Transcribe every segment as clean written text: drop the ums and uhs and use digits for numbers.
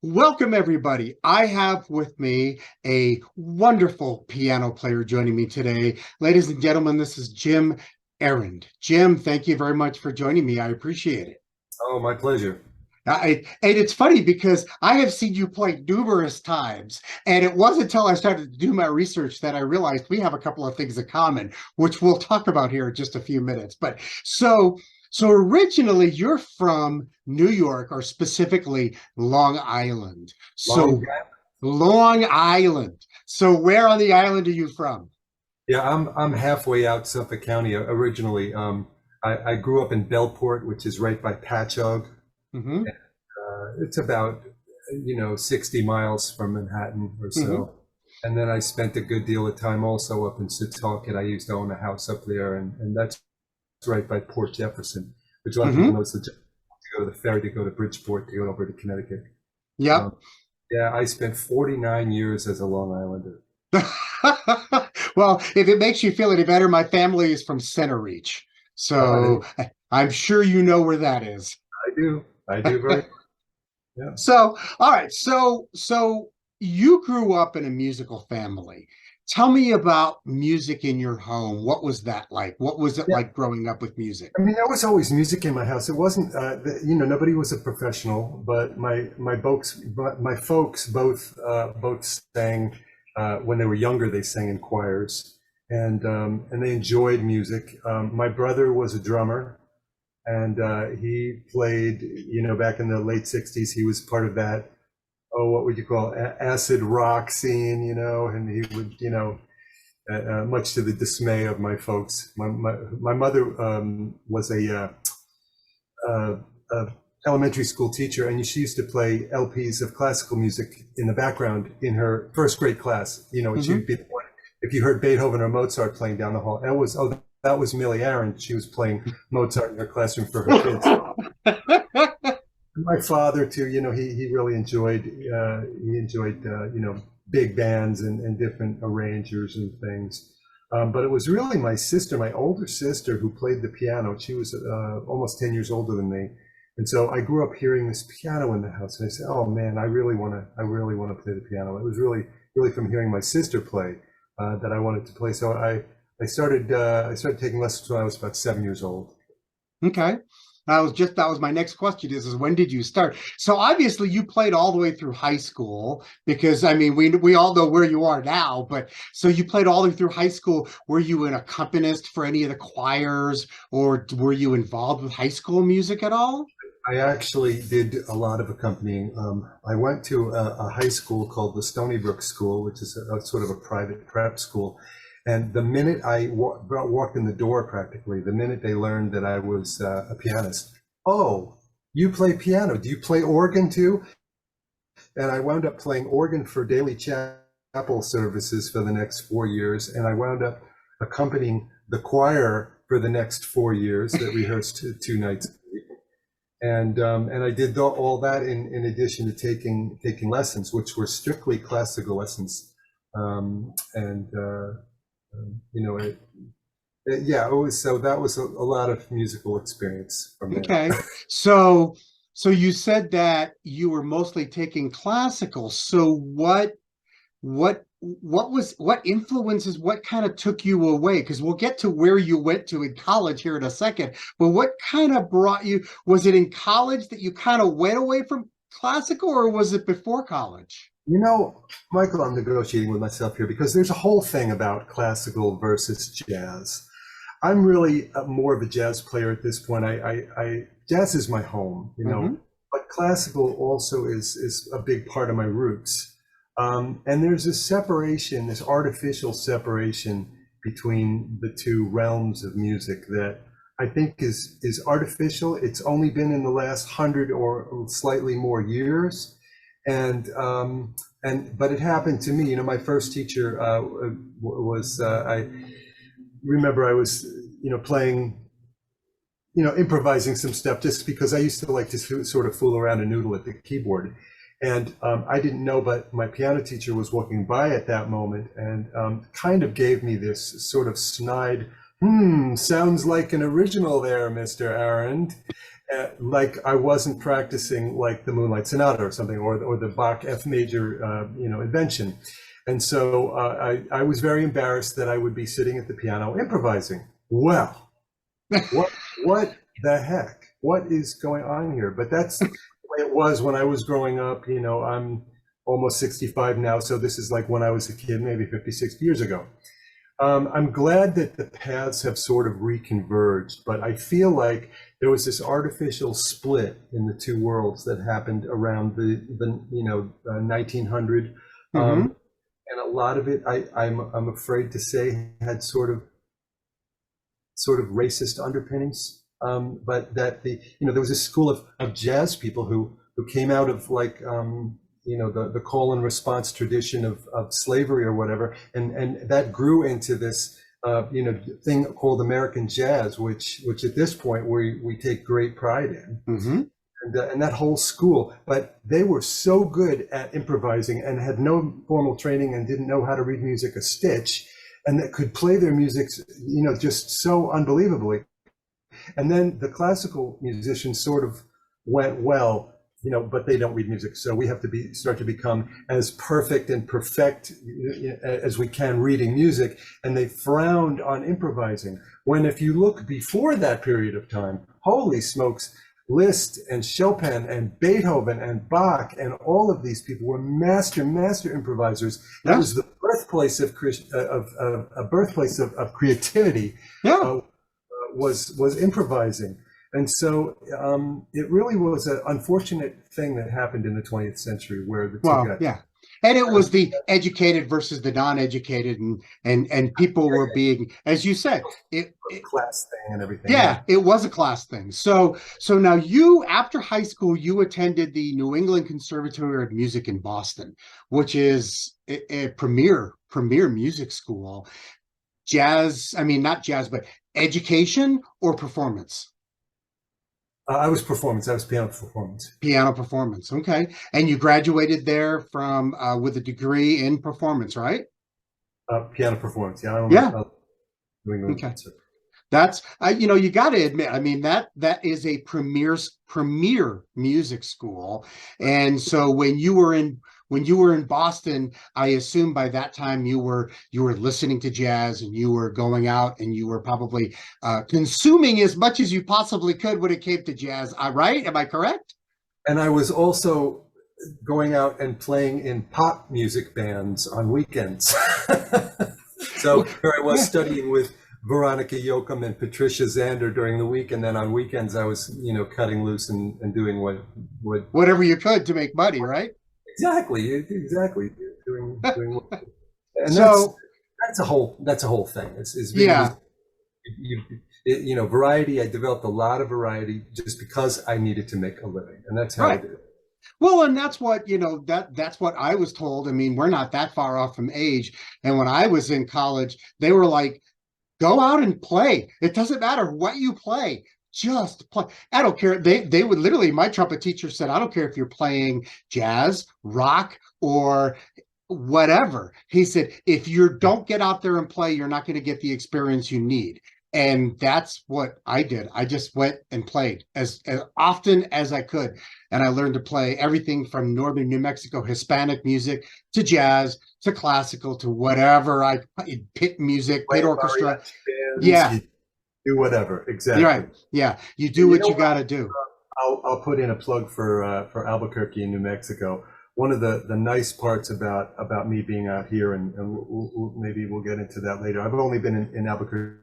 Welcome, everybody. I have with me a wonderful piano player joining me today. Ladies and gentlemen, this is Jim Ahrend. Jim, thank you very much for joining me. I appreciate it. Oh, my pleasure. And it's funny because I have seen you play numerous times, and it wasn't until I started to do my research that I realized we have a couple of things in common, which we'll talk about here in just a few minutes. But so originally you're from New York, or specifically Long Island. Long So Long Island. So where on the island are you from? Yeah, I'm halfway out Suffolk County originally. I grew up in Bellport, which is right by Patchogue. Hmm. It's about 60 miles from Manhattan or Hmm. so. And then I spent a good deal of time also up in Setauket. I used to own a house up there, and that's right by Port Jefferson, which a lot of people Hmm. know is to go to the ferry to go to Bridgeport to go over to Connecticut. Yep. Um, yeah, I spent 49 years as a Long Islander. Well, if it makes you feel any better, my family is from Center Reach. Uh, So I'm sure you know where that is. I do. I do very. Yeah. So, all right. So you grew up in a musical family. Tell me about music in your home. What was that like? What was it Yeah. like growing up with music? I mean, there was always music in my house. It wasn't, nobody was a professional, but my folks both sang when they were younger. They sang in choirs, and they enjoyed music. My brother was a drummer, and he played. Back in the late '60s, he was part of that. Oh, what would you call acid rock scene? And he would, much to the dismay of my folks. My mother was a elementary school teacher, and she used to play LPs of classical music in the background in her first grade class. And Hmm. she'd be the one, if you heard Beethoven or Mozart playing down the hall, that was Millie Ahrend. She was playing Mozart in her classroom for her kids. My father too, he really enjoyed big bands and different arrangers and things. But it was really my sister, my older sister, who played the piano. She was almost 10 years older than me, and so I grew up hearing this piano in the house, and I said, "Oh man, I really want to play the piano." It was really from hearing my sister play that I wanted to play. So I started taking lessons when I was about 7 years old. Okay. That was my next question is when did you start? So obviously you played all the way through high school because I mean we all know where you are now, but so you played all the way through high school. Were you an accompanist for any of the choirs, or were you involved with high school music at all? I actually did a lot of accompanying. I went to a high school called the Stony Brook School, which is a sort of a private prep school. And the minute I walked in the door, practically, the minute they learned that I was a pianist, oh, you play piano? Do you play organ too? And I wound up playing organ for daily chapel services for the next 4 years. And I wound up accompanying the choir for the next 4 years that rehearsed two nights and I did all that in addition to taking lessons, which were strictly classical lessons, and yeah, it was so that was a lot of musical experience from there. Okay. So so you said that you were mostly taking classical. So what influences, what kind of took you away, because we'll get to where you went to in college here in a second, but what kind of brought you, was it in college that you kind of went away from classical, or was it before college? You know, Michael, I'm negotiating with myself here because there's a whole thing about classical versus jazz. I'm really more of a jazz player at this point. Jazz is my home, Hmm. but classical also is a big part of my roots. And there's this separation, this artificial separation between the two realms of music that I think is artificial. It's only been in the last 100 or slightly more years, and but it happened to me. My first teacher was I remember I was playing improvising some stuff just because I used to like to sort of fool around and noodle at the keyboard. And I didn't know, but my piano teacher was walking by at that moment and kind of gave me this sort of snide, sounds like an original there, Mr. Ahrend. like I wasn't practicing like the Moonlight Sonata or something, or the Bach F major, invention. And so I was very embarrassed that I would be sitting at the piano improvising. Well, what the heck? What is going on here? But that's the way it was when I was growing up. I'm almost 65 now, so this is like when I was a kid, maybe 50, 60 years ago. I'm glad that the paths have sort of reconverged, but I feel like there was this artificial split in the two worlds that happened around the 1900, Mm-hmm. and a lot of it, I'm afraid to say, had sort of racist underpinnings. But that there was a school of jazz people who came out of like the call and response tradition of slavery or whatever, and that grew into this thing called American jazz, which at this point we take great pride in. Mm-hmm. And that whole school, but they were so good at improvising and had no formal training and didn't know how to read music a stitch, and that could play their music just so unbelievably. And then the classical musicians sort of went, well, but they don't read music, so we have to start to become as perfect and perfect as we can reading music, and they frowned on improvising. When if you look before that period of time, holy smokes, Liszt and Chopin and Beethoven and Bach and all of these people were master improvisers. That was the birthplace of creativity. Yeah. Was improvising. And so it really was an unfortunate thing that happened in the 20th century where the two got. Yeah. And it was the educated versus the non-educated, and people were being, as you said, it class thing and everything. Yeah, it was a class thing. So now you, after high school, you attended the New England Conservatory of Music in Boston, which is a premier music school. Jazz, I mean, not jazz, but education or performance? I was performance. I was piano performance. Piano performance. Okay. And you graduated there from with a degree in performance, right? Piano performance. Yeah. New England. Okay. That's you got to admit, I mean, that is a premier music school. And so when you were in Boston, I assume by that time you were listening to jazz, and you were going out, and you were probably consuming as much as you possibly could when it came to jazz. Right? Am I correct? And I was also going out and playing in pop music bands on weekends. So here I was studying with Veronica Yoakum and Patricia Zander during the week, and then on weekends I was, cutting loose and doing whatever you could to make money, right? Exactly. Doing and so that's a whole thing. Yeah. Variety. I developed a lot of variety just because I needed to make a living, and that's how I did it. Well, and that's what, that's what I was told. I mean, we're not that far off from age. And when I was in college, they were like, go out and play. It doesn't matter what you play. Just play. I don't care. They would literally, my trumpet teacher said, I don't care if you're playing jazz, rock, or whatever. He said, if you don't get out there and play, you're not going to get the experience you need. And that's what I did. I just went and played as often as I could. And I learned to play everything from northern New Mexico Hispanic music to jazz to classical to whatever pit music, pit orchestra. Yeah. Do whatever. Exactly. You're right. Yeah. You do what you got to do. I'll put in a plug for Albuquerque in New Mexico. One of the nice parts about me being out here, and maybe we'll get into that later. I've only been in Albuquerque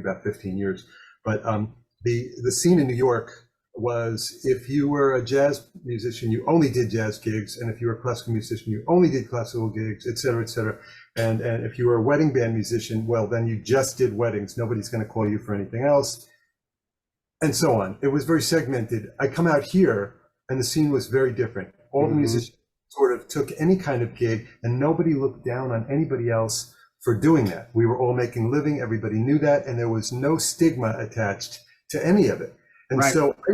about 15 years, but the scene in New York was, if you were a jazz musician, you only did jazz gigs, and if you were a classical musician, you only did classical gigs, et cetera, et cetera. And if you were a wedding band musician, well, then you just did weddings. Nobody's going to call you for anything else, and so on. It was very segmented. I come out here, and the scene was very different. All the musicians sort of took any kind of gig, and nobody looked down on anybody else for doing that. We were all making a living. Everybody knew that, and there was no stigma attached to any of it. And so I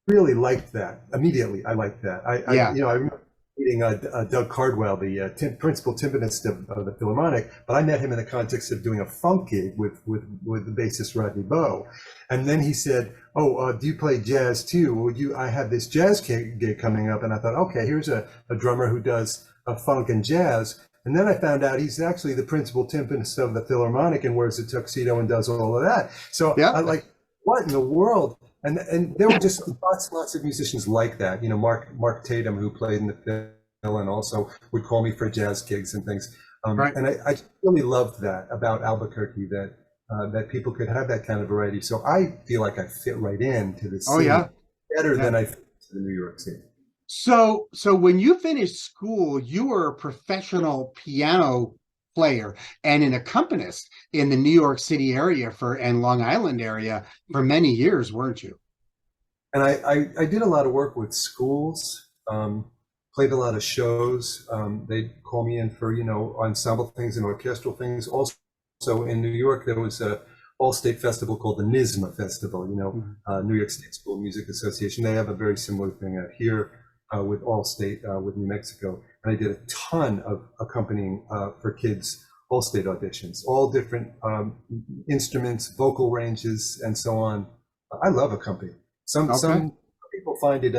really liked that. Immediately, I liked that. I remember meeting Doug Cardwell, the principal timpanist of the Philharmonic, but I met him in the context of doing a funk gig with the bassist Rodney Bowe. And then he said, "Oh, do you play jazz too? Would you? I have this jazz gig coming up." And I thought, okay, here's a drummer who does a funk and jazz. And then I found out he's actually the principal timpanist of the Philharmonic and wears a tuxedo and does all of that. So Yeah. I like, what in the world? And there were just lots of musicians like that. You know, Mark Tatum, who played in the Phil and also would call me for jazz gigs and things. Right. And I really loved that about Albuquerque, that that people could have that kind of variety. So I feel like I fit right into the Oh scene yeah. better Yeah. than I fit to the New York scene. So when you finished school, you were a professional piano player and an accompanist in the New York City area and Long Island area for many years, weren't you? And I did a lot of work with schools, played a lot of shows. They'd call me in for, you know, ensemble things and orchestral things. Also in New York, there was a all-state festival called the NYSMA Festival, you know, New York State School Music Association. They have a very similar thing out here with All-State with New Mexico. And I did a ton of accompanying for kids, all-state auditions, all different instruments, vocal ranges, and so on. I love accompanying. Okay. Some people find it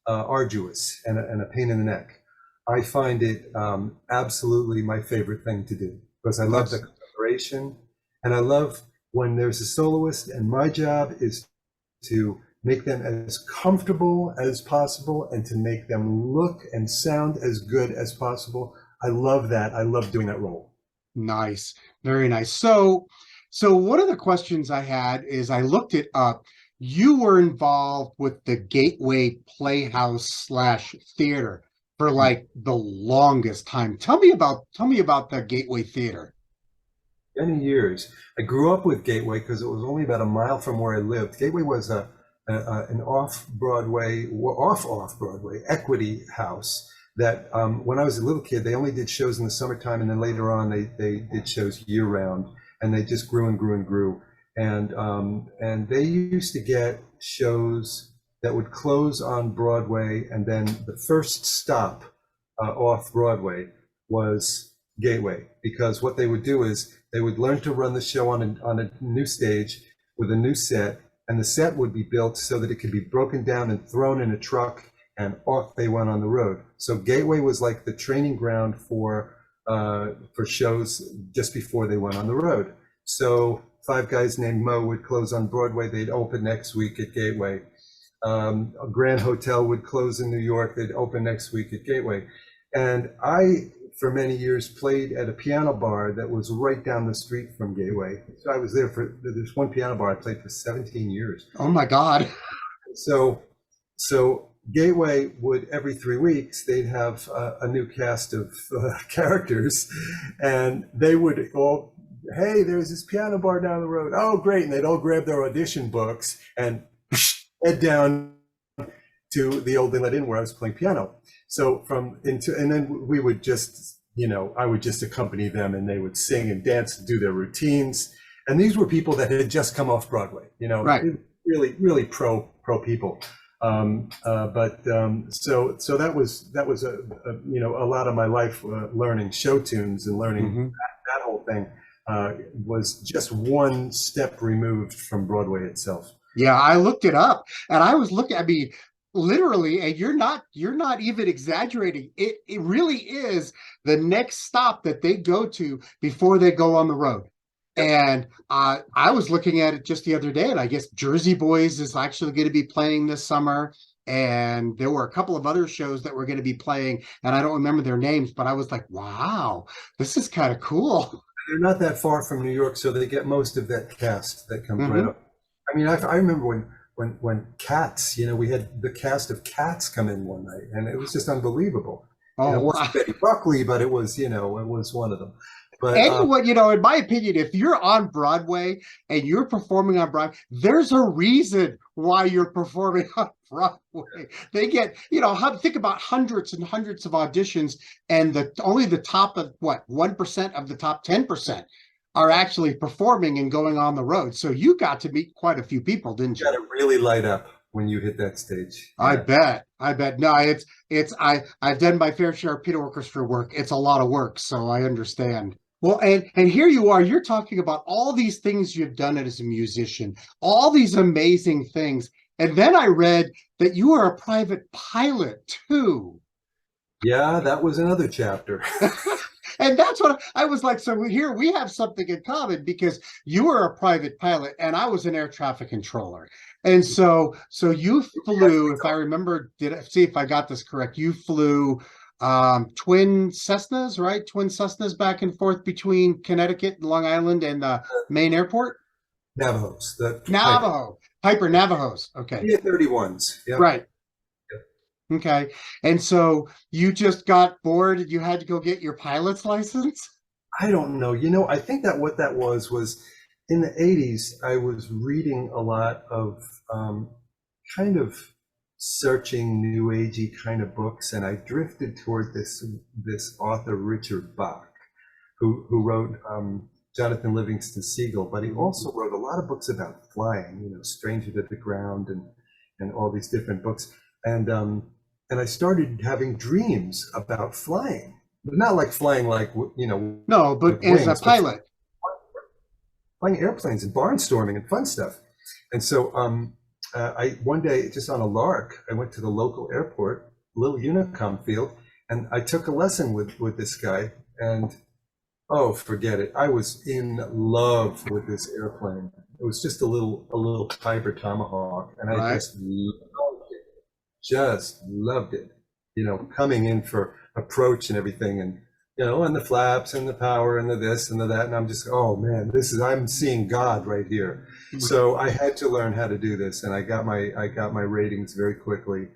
arduous and a pain in the neck. I find it absolutely my favorite thing to do because I love the collaboration and I love when there's a soloist, and my job is to make them as comfortable as possible and to make them look and sound as good as possible. I love that. I love doing that role. Nice. Very nice. So one of the questions I had is I looked it up. You were involved with the Gateway Playhouse slash theater for like the longest time. Tell me about the Gateway Theater. Many years. I grew up with Gateway because it was only about a mile from where I lived. Gateway was an off-Broadway equity house that when I was a little kid, they only did shows in the summertime, and then later on they did shows year-round, and they just grew and grew and grew. And they used to get shows that would close on Broadway, and then the first stop off Broadway was Gateway, because what they would do is they would learn to run the show on a new stage with a new set, and the set would be built so that it could be broken down and thrown in a truck, and off they went on the road. So Gateway was like the training ground for shows just before they went on the road. So Five Guys Named Mo would close on Broadway. They'd open next week at Gateway. A Grand Hotel would close in New York. They'd open next week at Gateway. And I, for many years, played at a piano bar that was right down the street from Gateway. So I was there there's one piano bar I played for 17 years. Oh my God. So Gateway would, every 3 weeks, they'd have a new cast of characters, and they would all, hey, there's this piano bar down the road. Oh, great. And they'd all grab their audition books and head down to the old Inlet Inn where I was playing piano. So and then we would just, you know, I would just accompany them, and they would sing and dance and do their routines. And these were people that had just come off Broadway, you know, Right. Really, really pro people. So that was you know, a lot of my life learning show tunes and learning that whole thing was just one step removed from Broadway itself. Yeah, I looked it up and I was looking, I mean, literally, and you're not even exaggerating. It really is the next stop that they go to before they go on the road. And I was looking at it just the other day, and I guess Jersey Boys is actually going to be playing this summer. And there were a couple of other shows that were going to be playing, and I don't remember their names, but I was like, wow, this is kind of cool. They're not that far from New York, so they get most of that cast that comes right up. I mean, I remember when Cats, you know, we had the cast of Cats come in one night, and it was just unbelievable. Oh, it wasn't Betty Buckley, but it was, you know, it was one of them. But anyone, you know, in my opinion, if you're on Broadway and you're performing on Broadway, there's a reason why you're performing on Broadway. They get, you know, think about hundreds and hundreds of auditions, and only the top of 1% of the top 10% are actually performing and going on the road. So you got to meet quite a few people, didn't you? got to really light up. when you hit that stage. I Yeah. bet. I bet. No, I've done my fair share of pit orchestra work. It's a lot of work, so I understand. Well, and here you are, you're talking about all these things you've done as a musician, all these amazing things. And then I read that you are a private pilot too. Yeah, that was another chapter. And that's what I was like. So here we have something in common because you were a private pilot and I was an air traffic controller. And so you flew, if I remember, did I see if I got this correct? You flew twin Cessnas, right? Twin Cessnas back and forth between Connecticut and Long Island and the main airport? Navajos, the Piper. Navajo, Piper Navajos. Okay. Yeah, 31s. Yep. Right. Yep. Okay. And so you just got bored and you had to go get your pilot's license? I don't know. You know, I think that what that was in the 80s, I was reading a lot of kind of searching new agey kind of books, and I drifted toward this author, Richard Bach, who wrote Jonathan Livingston Seagull, but he also wrote a lot of books about flying, you know, Stranger to the Ground and all these different books. And I started having dreams about flying, but not like flying like, you know, No, but with as a wings, but pilot. flying airplanes and barnstorming and fun stuff. And so I one day, just on a lark, I went to the local airport, little Unicom field, and I took a lesson with this guy, and oh, forget it. I was in love with this airplane. It was just a little Piper Tomahawk, and I Right. just loved it. You know, coming in for approach and everything, and you know, and the flaps and the power and the this and the that, and I'm just, oh man, I'm seeing God right here. So I had to learn how to do this, and I got my ratings very quickly,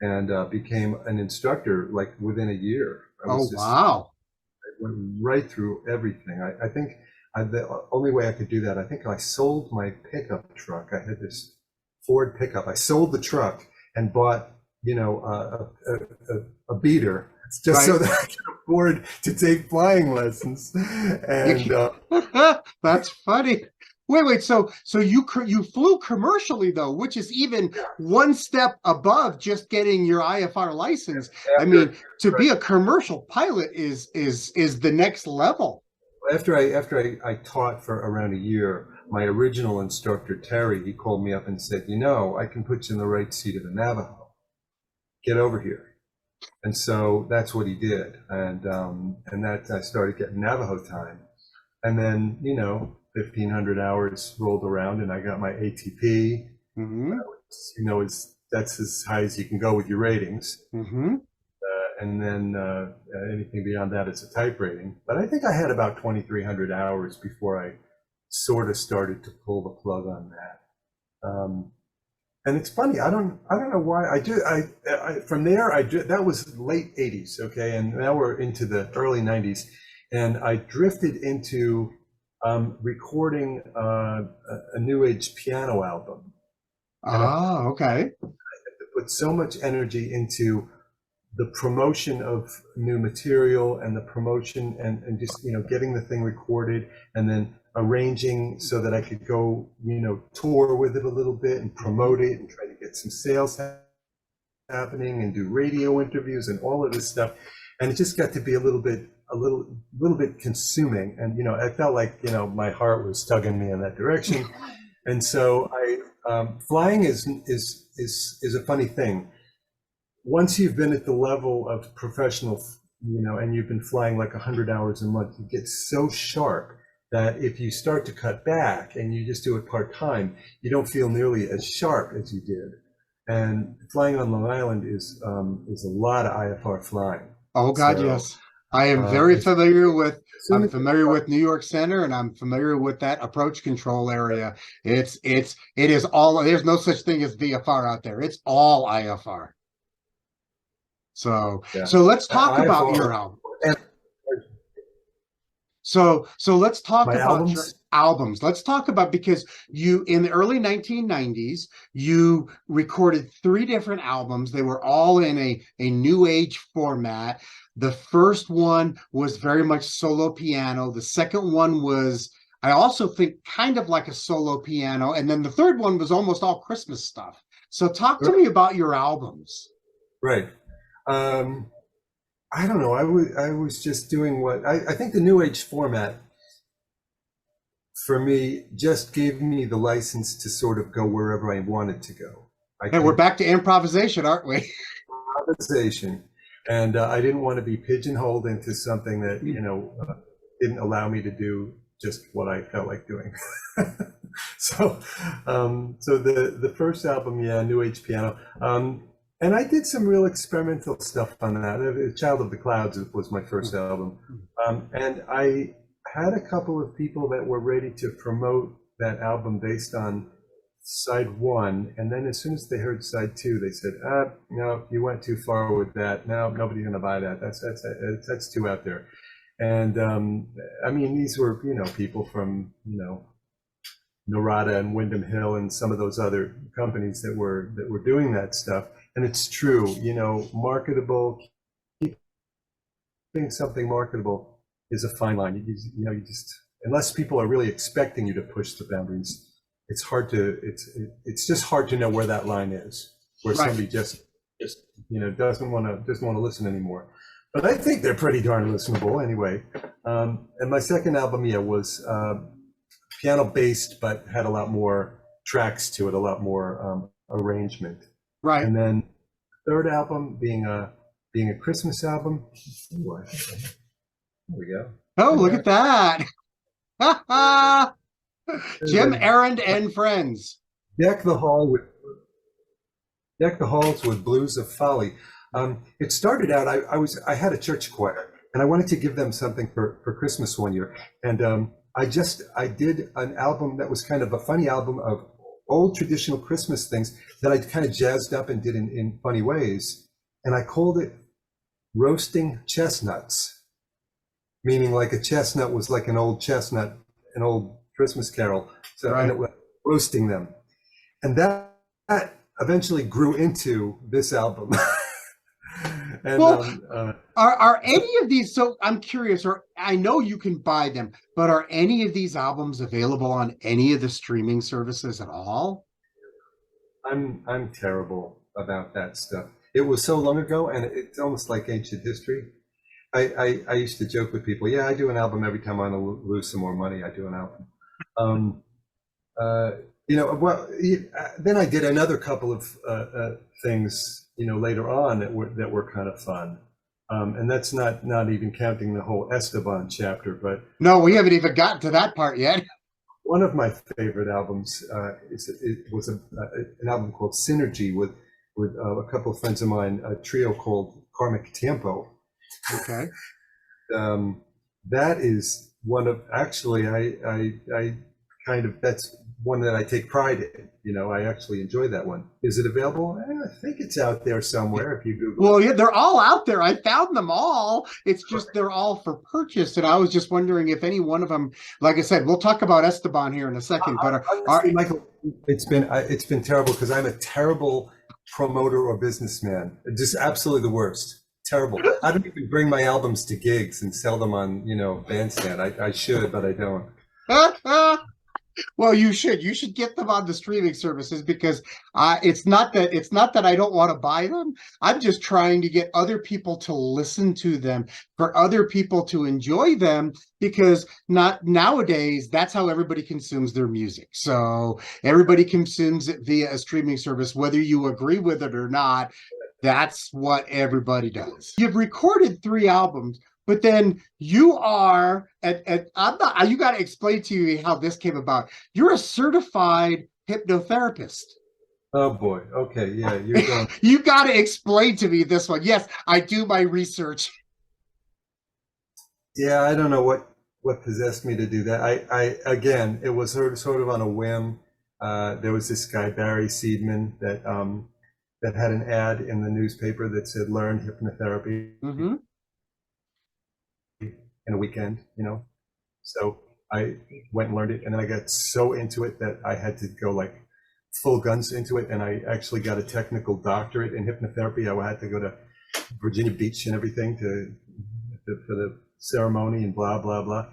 and became an instructor like within a year. Oh, wow. Went right through everything. I think the only way I could do that, I think I sold my pickup truck. I had this Ford pickup. I sold the truck and bought, you know, a beater just so Right. that I could afford to take flying lessons. And That's funny. Wait. So you flew commercially though, which is even one step above just getting your IFR license. I mean, to be a commercial pilot is the next level. after I taught for around a year, my original instructor, Terry, he called me up and said, you know, I can put you in the right seat of the Navajo. Get over here. And so that's what he did. And that I started getting Navajo time. And then, you know, 1,500 hours rolled around and I got my ATP. Mm-hmm. You know, that's as high as you can go with your ratings. Mm-hmm. And then anything beyond that, it's a type rating. But I think I had about 2,300 hours before I sort of started to pull the plug on that. And it's funny, I don't know why from there that was late 80s, okay, and now we're into the early 90s, and I drifted into recording a new age piano album. Okay. I put so much energy into the promotion of new material and the promotion and just, you know, getting the thing recorded and then arranging so that I could go, you know, tour with it a little bit and promote it and try to get some sales happening and do radio interviews and all of this stuff. And it just got to be a little bit consuming. And, you know, I felt like, you know, my heart was tugging me in that direction. And so flying is a funny thing. Once you've been at the level of professional, you know, and you've been flying like 100 hours a month, you get so sharp that if you start to cut back and you just do it part-time, you don't feel nearly as sharp as you did. And flying on Long Island is a lot of IFR flying. Oh God, yes. I am very familiar with. I'm familiar with New York Center, and I'm familiar with that approach control area. It is all. There's no such thing as VFR out there. It's all IFR. So let's talk about your album. So let's talk about your albums. Let's talk about, because you, in the early 1990s, you recorded 3 different albums. They were all in a new age format. The first one was very much solo piano. The second one was I also think kind of like a solo piano. And then the third one was almost all Christmas stuff. So talk to me about your albums. Right. Um, I don't know. I was just doing what I think the new age format for me just gave me the license to sort of go wherever I wanted to go. I And we're could back to improvisation, aren't we? improvisation, and I didn't want to be pigeonholed into something that didn't allow me to do just what I felt like doing. So, so the first album, yeah, New Age Piano, and I did some real experimental stuff on that. Child of the Clouds was my first album, and I had a couple of people that were ready to promote that album based on side one, and then as soon as they heard side two, they said, no, you went too far with that. No, nobody's going to buy that. That's too out there. And I mean, these were people from Narada and Wyndham Hill and some of those other companies that were doing that stuff. And it's true, marketable, keeping something marketable is a fine line. You just unless people are really expecting you to push the boundaries, it's hard to it's just hard to know where that line is, where Right. somebody just doesn't want to listen anymore. But I think they're pretty darn listenable anyway. And my second album, was piano based, but had a lot more tracks to it, a lot more arrangement. Right. And then third album being a Christmas album. Ooh, there we go. Oh, look at that. Jim Ahrend and Friends. Deck the halls with Blues of Folly. It started out, I had a church choir, and I wanted to give them something for Christmas one year. And I did an album that was kind of a funny album of old traditional Christmas things that I kind of jazzed up and did in funny ways. And I called it Roasting Chestnuts, meaning like a chestnut was like an old chestnut, an old Christmas carol. So Right. and it was roasting them. And that eventually grew into this album. And Well, are any of these, so I'm curious, or I know you can buy them, but are any of these albums available on any of the streaming services at all? I'm terrible about that stuff. It was so long ago, and it's almost like ancient history. I used to joke with people, yeah, I do an album every time I want to lose some more money. I do an album. Well, then I did another couple of things, later on that were kind of fun. And that's not even counting the whole Estabon chapter, but No, we haven't even gotten to that part yet. one of my favorite albums was an album called Synergy with a couple of friends of mine, a trio called Karmic Tempo. Okay. That is one of, actually, I kind of, that's one that I take pride in. I actually enjoy that one. Is it available? I think it's out there somewhere if you Google. Well, yeah, they're all out there. I found them all. It's just they're all for purchase. And I was just wondering if any one of them, like I said, we'll talk about Estabon here in a second. But Honestly, Michael, it's been terrible because I'm a terrible promoter or businessman. Just absolutely the worst. Terrible. I don't even bring my albums to gigs and sell them on, Bandstand. I should, but I don't. Well, you should. You should get them on the streaming services because it's not that I don't want to buy them. I'm just trying to get other people to listen to them, for other people to enjoy them, because not nowadays that's how everybody consumes their music. So everybody consumes it via a streaming service, whether you agree with it or not. That's what everybody does. You've recorded 3 albums. But then you are, I'm not, you got to explain to me how this came about. You're a certified hypnotherapist. Oh boy. Okay. Yeah. You're going. You got to explain to me this one. Yes, I do my research. Yeah. I don't know what possessed me to do that. Again, it was sort of on a whim. There was this guy, Barry Seidman, that had an ad in the newspaper that said, learn hypnotherapy. Mm-hmm. In a weekend, so I went and learned it, and then I got so into it that I had to go like full guns into it, and I actually got a technical doctorate in hypnotherapy. I had to go to Virginia Beach and everything for the ceremony and blah blah blah.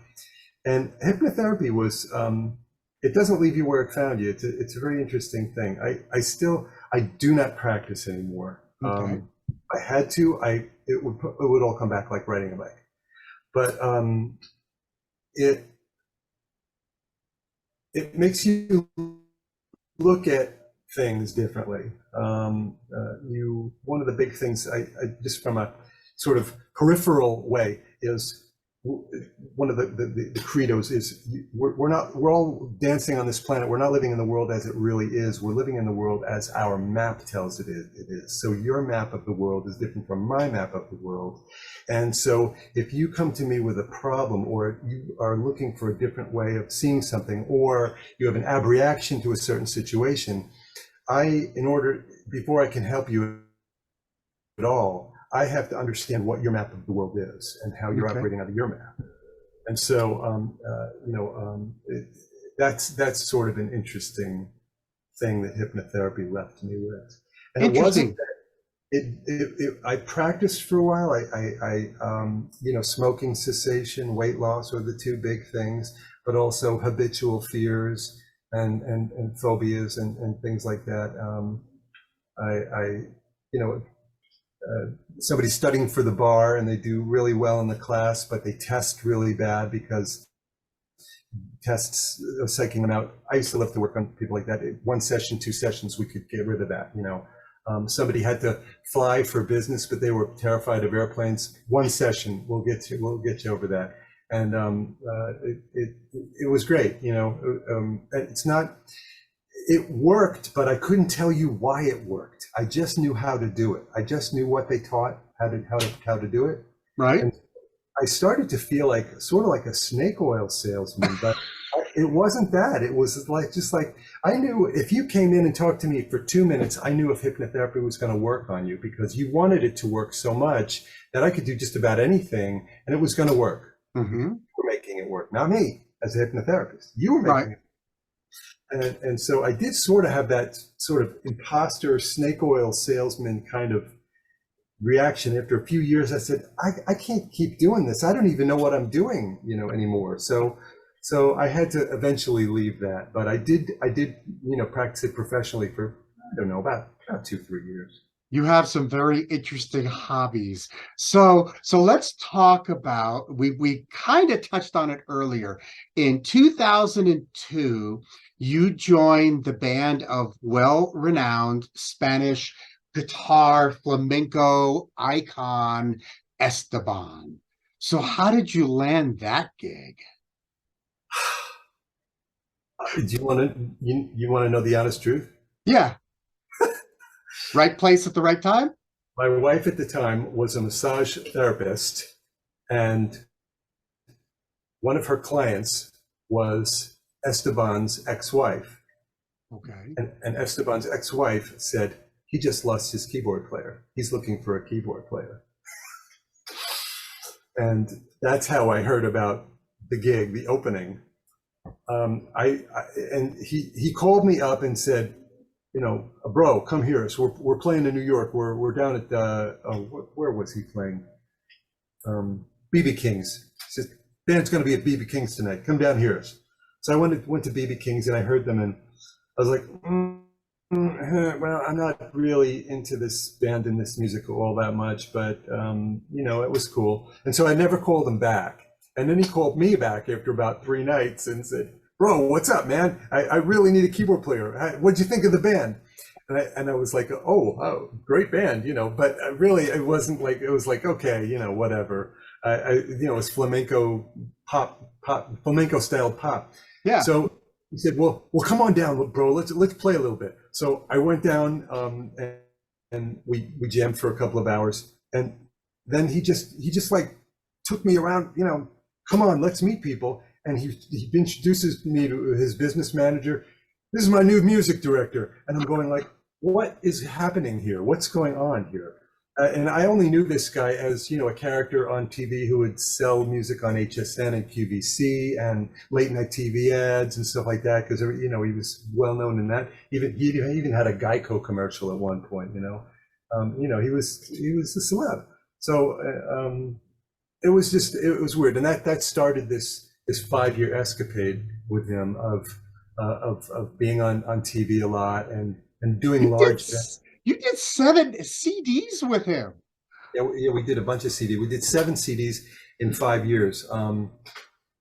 And hypnotherapy was, it doesn't leave you where it found you. It's a very interesting thing. I do not practice anymore. Okay. I had to, it would all come back like riding a bike. But it makes you look at things differently. One of the big things, I just from a sort of peripheral way, is one of the credos is we're all dancing on this planet. We're not living in the world as it really is. We're living in the world as our map tells it is. So your map of the world is different from my map of the world. And so if you come to me with a problem, or you are looking for a different way of seeing something, or you have an abreaction to a certain situation, before I can help you at all, I have to understand what your map of the world is and how you're operating out of your map. And so, that's sort of an interesting thing that hypnotherapy left me with. And it wasn't that I practiced for a while. Smoking cessation, weight loss are the two big things, but also habitual fears and phobias and things like that. Somebody's studying for the bar and they do really well in the class, but they test really bad because tests are psyching them out. I used to love to work on people like that. 1 session, 2 sessions, we could get rid of that. Somebody had to fly for business, but they were terrified of airplanes. 1 session, we'll get you over that. And it was great. It's not. It worked, but I couldn't tell you why it worked. I just knew how to do it. I just knew what they taught, how to do it. Right. And I started to feel like sort of like a snake oil salesman, but it wasn't that. It was just like I knew if you came in and talked to me for 2 minutes, I knew if hypnotherapy was going to work on you, because you wanted it to work so much that I could do just about anything and it was going to work. Mm-hmm. You were making it work, not me as a hypnotherapist. You were making it. And so I did sort of have that sort of imposter snake oil salesman kind of reaction. After a few years, I said, I can't keep doing this. I don't even know what I'm doing, anymore. So I had to eventually leave that. But I did, practice it professionally for, I don't know, about 2-3 years. You have some very interesting hobbies. So let's talk about, we kind of touched on it earlier. In 2002, you joined the band of well-renowned Spanish guitar flamenco icon Estabon. So how did you land that gig? Do you want to know the honest truth? Yeah. Right place at the right time? My wife at the time was a massage therapist, and one of her clients was Estabon's ex-wife. Okay. And Estabon's ex-wife said, he just lost his keyboard player. He's looking for a keyboard player. And that's how I heard about the gig, the opening. And he called me up and said, bro, come here. So we're playing in New York. We're down at where was he playing? BB King's. He said, band's going to be at BB King's tonight. Come down here. So I went to BB King's and I heard them, and I was like, well, I'm not really into this band and this music all that much, but it was cool. And so I never called him back. And then he called me back after about 3 nights and said, bro, what's up, man? I really need a keyboard player. What'd you think of the band? And I was like, oh, great band, but really it wasn't like, it was like, okay, whatever. It was flamenco pop, flamenco styled pop. Yeah. So he said, well, come on down, bro. Let's play a little bit. So I went down and we jammed for a couple of hours. And then he just like took me around, come on, let's meet people. And he introduces me to his business manager. This is my new music director. And I'm going like, what is happening here? What's going on here? And I only knew this guy as, a character on TV who would sell music on HSN and QVC and late night TV ads and stuff like that. Because, he was well known in that. He even had a Geico commercial at one point, he was a celeb. So it was weird. And that started this this 5-year escapade with him of being on TV a lot and doing You did large events. you did 7 CDs with him. Yeah, we did a bunch of CD. We did 7 CDs in 5 years.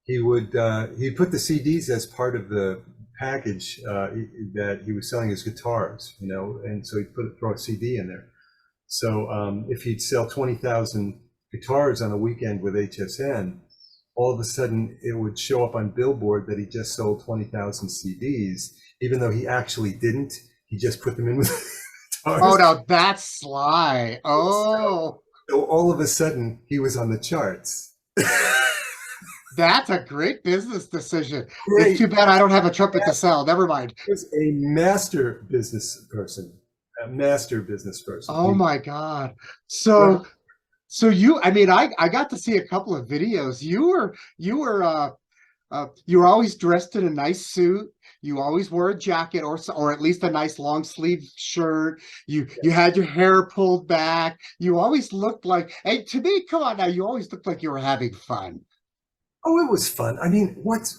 He'd put the CDs as part of the package that he was selling his guitars, and so he'd throw a CD in there. So if he'd sell 20,000 guitars on a weekend with HSN, all of a sudden it would show up on Billboard that he just sold 20,000 CDs, even though he actually didn't. He just put them in with guitars. Oh, no, that's sly. Oh, So all of a sudden he was on the charts. that's a great business decision. Great. It's too bad I don't have a trumpet to sell. Never mind. He was a master business person. A master business person. Oh my God. So I mean, I got to see a couple of videos. You were always dressed in a nice suit. You always wore a jacket or at least a nice long sleeve shirt. You had your hair pulled back. You always looked like, hey, to me, come on now, you always looked like you were having fun. Oh, it was fun. I mean, what?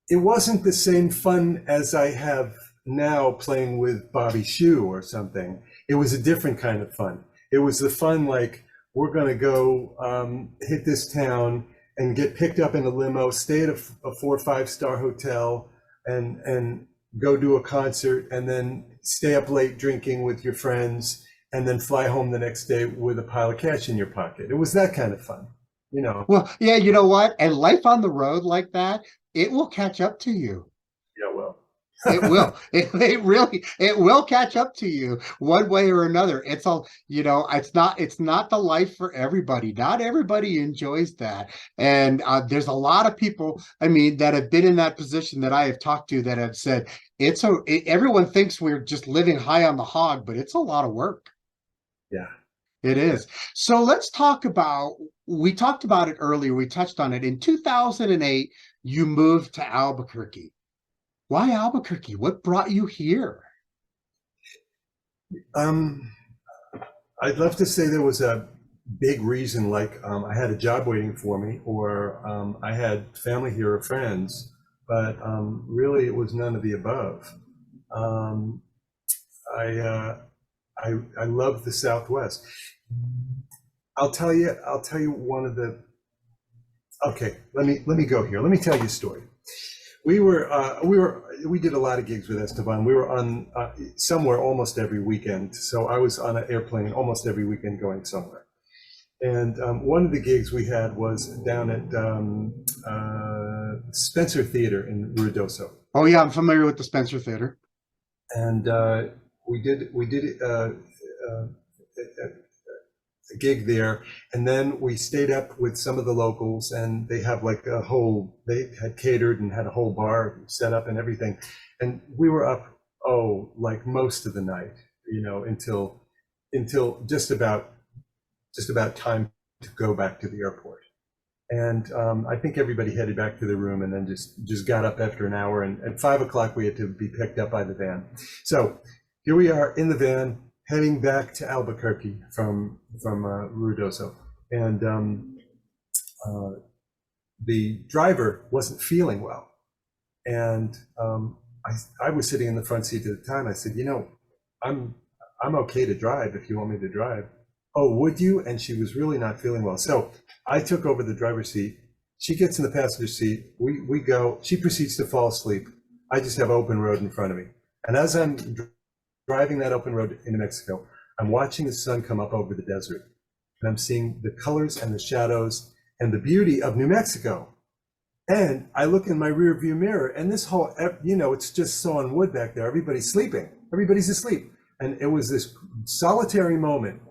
It wasn't the same fun as I have now playing with Bobby Shew or something. It was a different kind of fun. It was the fun like, we're going to go hit this town and get picked up in a limo, stay at a 4 or 5-star hotel, and go do a concert, and then stay up late drinking with your friends, and then fly home the next day with a pile of cash in your pocket. It was that kind of fun, Well, yeah, you know what? And life on the road like that, it will catch up to you. Yeah, well. It will. It will catch up to you one way or another. It's all, it's not the life for everybody. Not everybody enjoys that. And there's a lot of people, I mean, that have been in that position that I have talked to that have said everyone thinks we're just living high on the hog, but it's a lot of work. Yeah. It is. So let's talk about, we talked about it earlier. We touched on it. In 2008, you moved to Albuquerque. Why Albuquerque? What brought you here? I'd love to say there was a big reason, like I had a job waiting for me, or I had family here or friends, but really it was none of the above. I love the Southwest. I'll tell you one of the. Okay, let me go here. Let me tell you a story. We did a lot of gigs with Estabon. We were on somewhere almost every weekend. So I was on an airplane almost every weekend going somewhere. And one of the gigs we had was down at Spencer Theater in Ruidoso. Oh yeah, I'm familiar with the Spencer Theater. And we did a gig there, and then we stayed up with some of the locals, and they have like they had catered and had a whole bar set up and everything, and we were up like most of the night, until just about time to go back to the airport. And I think everybody headed back to the room, and then just got up after an hour, and at 5 o'clock we had to be picked up by the van. So here we are in the van, heading back to Albuquerque from Ruidoso, and the driver wasn't feeling well, and I was sitting in the front seat at the time. I said, I'm okay to drive if you want me to drive. Oh, would you? And she was really not feeling well, so I took over the driver's seat. She gets in the passenger seat. We go. She proceeds to fall asleep. I just have open road in front of me, and as I'm driving that open road into Mexico, I'm watching the sun come up over the desert, and I'm seeing the colors and the shadows and the beauty of New Mexico. And I look in my rear view mirror, and this whole, it's just sawn wood back there. Everybody's sleeping. Everybody's asleep. And it was this solitary moment,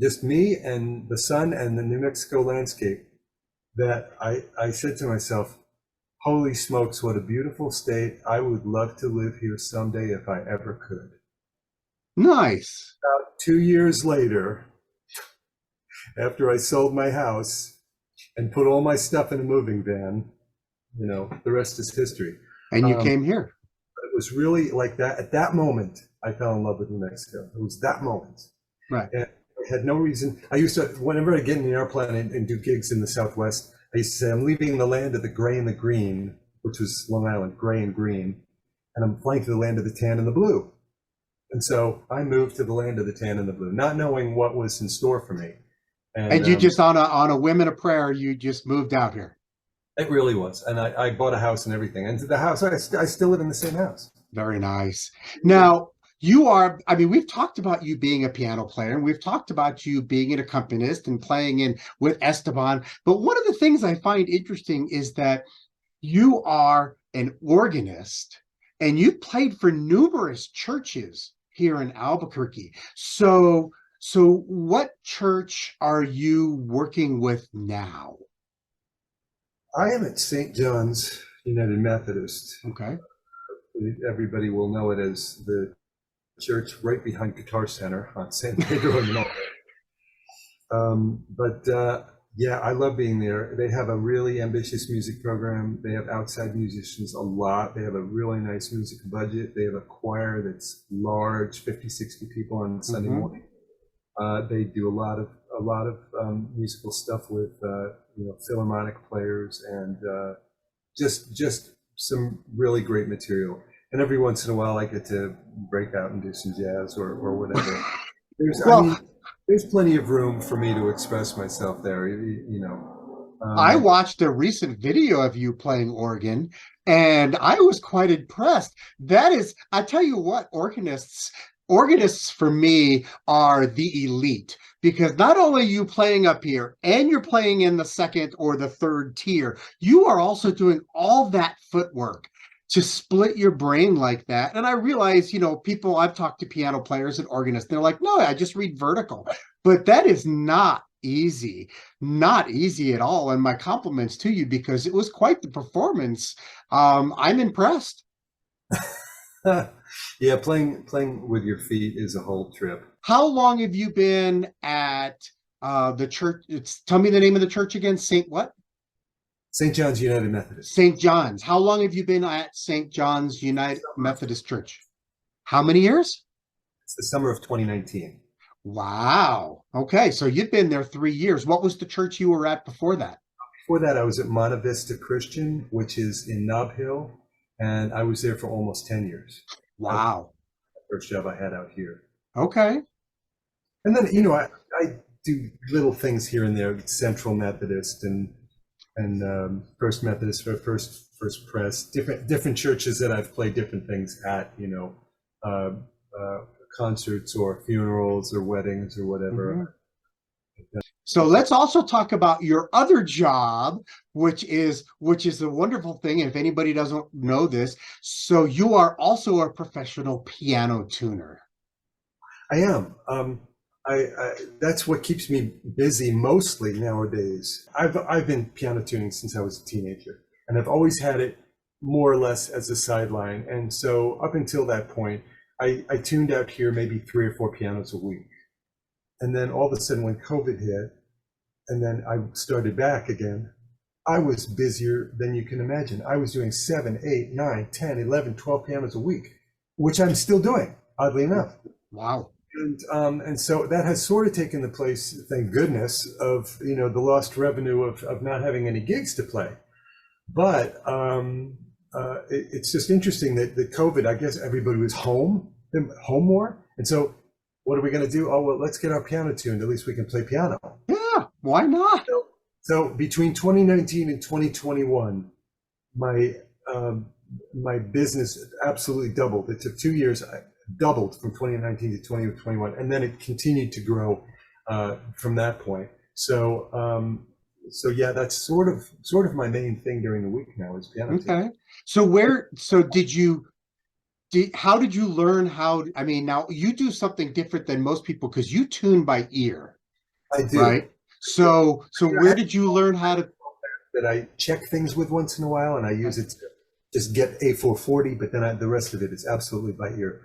just me and the sun and the New Mexico landscape, that I said to myself, holy smokes, what a beautiful state. I would love to live here someday if I ever could. Nice. About 2 years later, after I sold my house and put all my stuff in a moving van, the rest is history. And you came here. It was really like that. At that moment, I fell in love with New Mexico. It was that moment. Right. And had no reason. I used to, whenever I get in the airplane and do gigs in the Southwest, I used to say, I'm leaving the land of the gray and the green, which was Long Island, gray and green, and I'm flying to the land of the tan and the blue. And so I moved to the land of the tan and the blue, not knowing what was in store for me. And you just on a whim and a prayer, you just moved out here. It really was. And I bought a house and everything. And the house, I still live in the same house. Very nice. Now, you are, I mean, we've talked about you being a piano player, and we've talked about you being an accompanist and playing in with Estabon. But one of the things I find interesting is that you are an organist and you played for numerous churches here in Albuquerque. So what church are you working with now? I am at St. John's United Methodist. Okay. Everybody will know it as the church right behind Guitar Center on San Pedro and North. Yeah, I love being there. They have a really ambitious music program. They have outside musicians a lot. They have a really nice music budget. They have a choir that's large, 50, 60 people on Sunday morning. They do a lot of musical stuff with philharmonic players and just some really great material. And every once in a while, I get to break out and do some jazz or whatever. There's plenty of room for me to express myself there. I watched a recent video of you playing organ, and I was quite impressed. That is, I tell you what, organists for me are the elite, because not only are you playing up here and you're playing in the second or the third tier, you are also doing all that footwork to split your brain like that. And I realize, people, I've talked to piano players and organists, they're like, no, I just read vertical. But that is not easy at all. And my compliments to you, because it was quite the performance. I'm impressed. Yeah, playing with your feet is a whole trip. How long have you been at the church? Tell me the name of the church again. Saint what? St. John's United Methodist. St. John's. How long have you been at St. John's United Methodist Church? How many years? It's the summer of 2019. Wow. Okay, so you've been there 3 years. What was the church you were at before that? Before that, I was at Monte Vista Christian, which is in Nob Hill, and I was there for almost 10 years. Wow. First job I had out here. Okay. And then, I do little things here and there, Central Methodist and First Methodist for First Press, different churches that I've played different things at, concerts or funerals or weddings or whatever. So let's also talk about your other job, which is a wonderful thing. If anybody doesn't know this, so you are also a professional piano tuner. I am. That's what keeps me busy mostly nowadays. I've been piano tuning since I was a teenager, and I've always had it more or less as a sideline. And so up until that point, I tuned out here maybe 3 or 4 pianos a week. And then all of a sudden when COVID hit, and then I started back again, I was busier than you can imagine. I was doing 7, 8, 9, 10, 11, 12 pianos a week, which I'm still doing, oddly enough. Wow. And so that has sort of taken the place, thank goodness, of the lost revenue of not having any gigs to play. But it's just interesting that the COVID, I guess everybody was home more, and so what are we going to do? Oh well, let's get our piano tuned. At least we can play piano. Yeah, why not? So between 2019 and 2021, my business absolutely doubled. It took 2 years. Doubled from 2019 to 2021, and then it continued to grow from that point. So yeah, that's sort of my main thing during the week now is piano. Okay. How did you learn how? I mean, now you do something different than most people because you tune by ear. I do. Right. So where did you learn how to? That I check things with once in a while, and I use it to just get A440, but then the rest of it is absolutely by ear.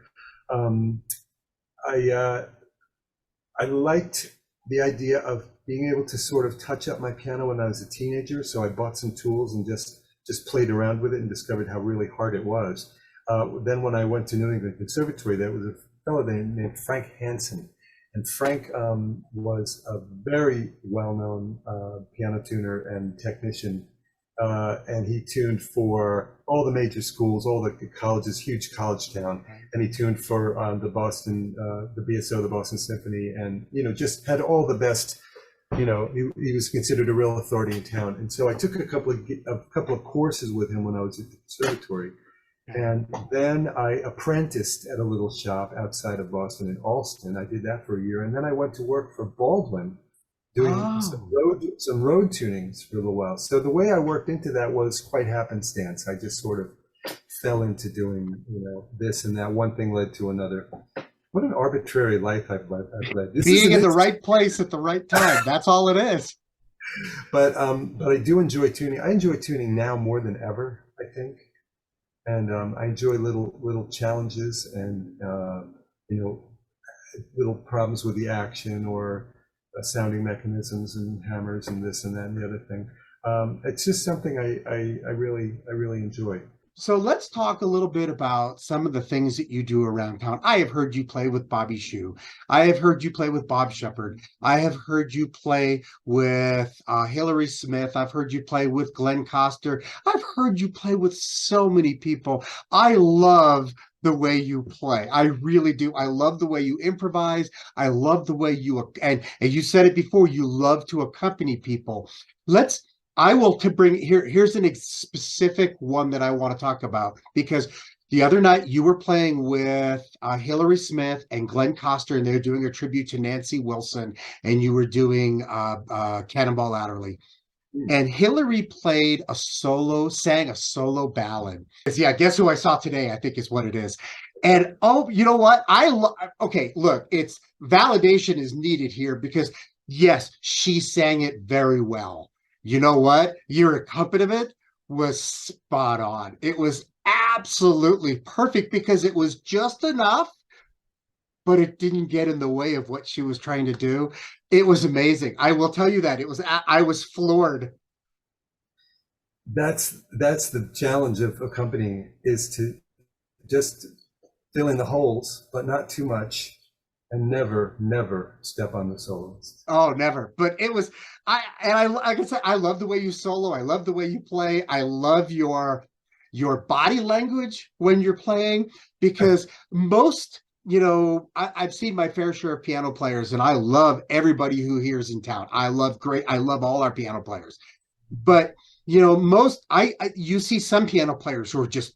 I liked the idea of being able to sort of touch up my piano when I was a teenager, so I bought some tools and just played around with it and discovered how really hard it was. Then when I went to New England Conservatory, there was a fellow named Frank Hansen, And Frank was a very well-known piano tuner and technician, and he tuned for all the major schools, all the colleges, huge college town, and he tuned for the Boston, the BSO, the Boston Symphony, and just had all the best. He was considered a real authority in town, and so I took a couple of courses with him when I was at the conservatory. And then I apprenticed at a little shop outside of Boston in Allston. I did that for a year. And then I went to work for Baldwin doing some road tunings for a little while. So the way I worked into that was quite happenstance. I just sort of fell into doing, this and that. One thing led to another. What an arbitrary life I've led. Being in the right place at the right time. That's all it is. But I do enjoy tuning. I enjoy tuning now more than ever, I think. And I enjoy little challenges and little problems with the action or sounding mechanisms and hammers and this and that and the other thing. It's just something I really enjoy. So let's talk a little bit about some of the things that you do around town. I have heard you play with Bobby Shew. I have heard you play with Bob Sheppard. I have heard you play with Hillary Smith. I've heard you play with Glenn Coster. I've heard you play with so many people. I love the way you play. I really do. I love the way you improvise. I love the way you, and you said it before, you love to accompany people. I will to bring here's an specific one that I want to talk about, because the other night you were playing with Hillary Smith and Glenn Coster, and they're doing a tribute to Nancy Wilson, and you were doing Cannonball Adderley. And Hillary sang a solo ballad. Yeah, guess who I saw today, I think is what it is. And oh, you know what? Okay, look, it's validation is needed here, because yes, she sang it very well. You know what? Your accompaniment was spot on. It was absolutely perfect, because it was just enough, but it didn't get in the way of what she was trying to do. It was amazing. I will tell you that. I was floored. That's the challenge of accompanying, is to just fill in the holes, but not too much. And never step on the soloist. Oh, never. But it was, like I said, I love the way you solo. I love the way you play. I love your body language when you're playing, because most, I've seen my fair share of piano players, and I love everybody who here's in town. I love all our piano players. But, you see some piano players who are just,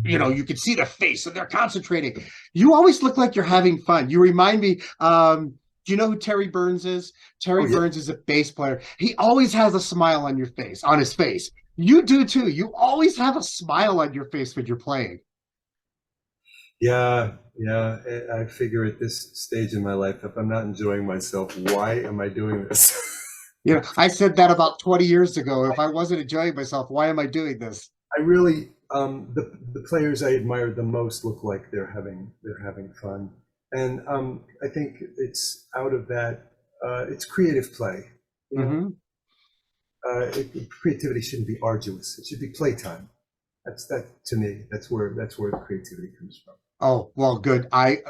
you can see their face and they're concentrating. You always look like you're having fun. You remind me, do you know who Terry Burns is? Terry Burns is a bass player. He always has a smile on his face. You do too. You always have a smile on your face when you're playing. Yeah. I figure at this stage in my life, if I'm not enjoying myself, why am I doing this? I said that about 20 years ago. If I wasn't enjoying myself, why am I doing this? I really, the players I admire the most look like they're having fun, and I think it's out of that. It's creative play. Creativity shouldn't be arduous. It should be playtime. That to me. That's where the creativity comes from. Oh, well, good. I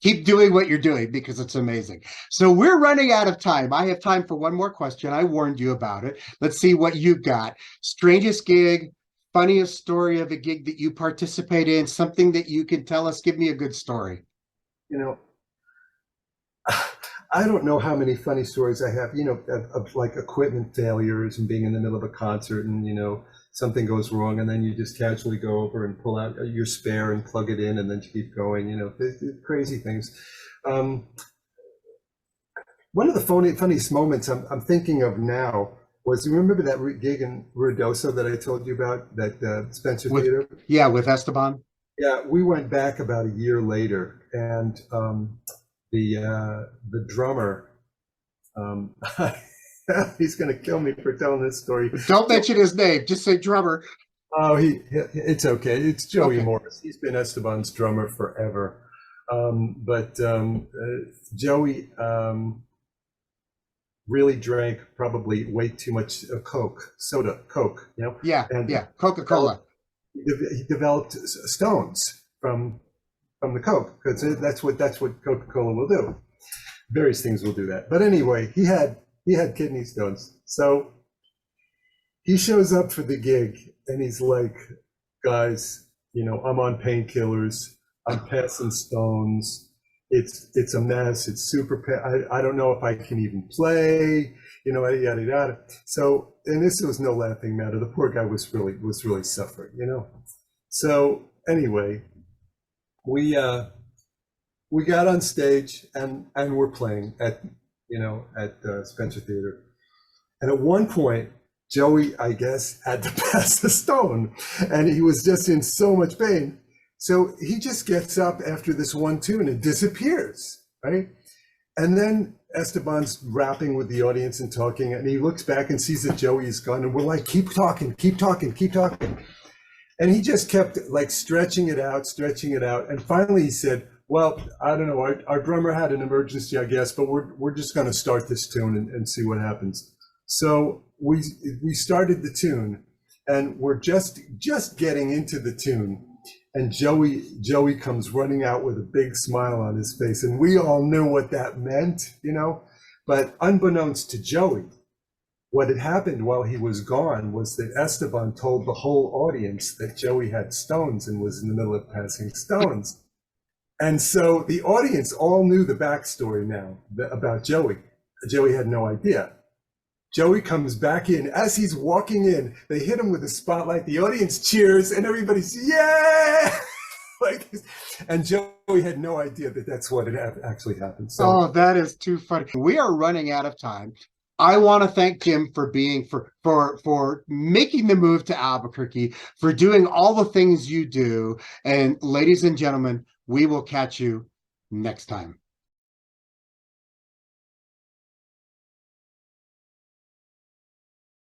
keep doing what you're doing, because it's amazing. So we're running out of time. I have time for one more question. I warned you about it. Let's see what you've got. Strangest gig, funniest story of a gig that you participate in, something that you can tell us. Give me a good story. I don't know how many funny stories I have, of like equipment failures and being in the middle of a concert and, something goes wrong, and then you just casually go over and pull out your spare and plug it in and then keep going, crazy things. One of the funniest moments I'm thinking of now was, you remember that gig in Ruidoso that I told you about, that Spencer Theater? Yeah, with Estabon. Yeah, we went back about a year later, and the drummer, he's going to kill me for telling this story. Don't mention his name. Just say drummer. Oh, it's okay. It's Joey Morris. He's been Estabon's drummer forever. But Joey really drank probably way too much Coke. Yeah, Coca-Cola. He developed stones from the Coke, because that's what Coca-Cola will do. various things will do that. But anyway, he had kidney stones. So he shows up for the gig and he's like, guys, I'm on painkillers. I'm passing stones. It's a mess. It's super. I don't know if I can even play. Yada yada yada. So, and this was no laughing matter. The poor guy was really suffering. So anyway, we got on stage and we're playing at Spencer Theater, and at one point Joey, I guess, had to pass the stone, and he was just in so much pain. So he just gets up after this one tune and disappears, right? And then Estabon's rapping with the audience and talking, and he looks back and sees that Joey is gone, and we're like, keep talking, keep talking, keep talking. And he just kept like stretching it out. And finally he said, well, I don't know, our drummer had an emergency, I guess, but we're just going to start this tune and see what happens. So we started the tune, and we're just getting into the tune. And Joey comes running out with a big smile on his face, and we all knew what that meant, But unbeknownst to Joey, what had happened while he was gone was that Estabon told the whole audience that Joey had stones and was in the middle of passing stones. And so the audience all knew the backstory now about Joey. Joey had no idea. Joey comes back in. As he's walking in, they hit him with a spotlight. The audience cheers, and everybody's, yeah! And Joey had no idea that that's what had actually happened. So, oh, that is too funny. We are running out of time. I want to thank Jim for being for making the move to Albuquerque, for doing all the things you do. And ladies and gentlemen, we will catch you next time.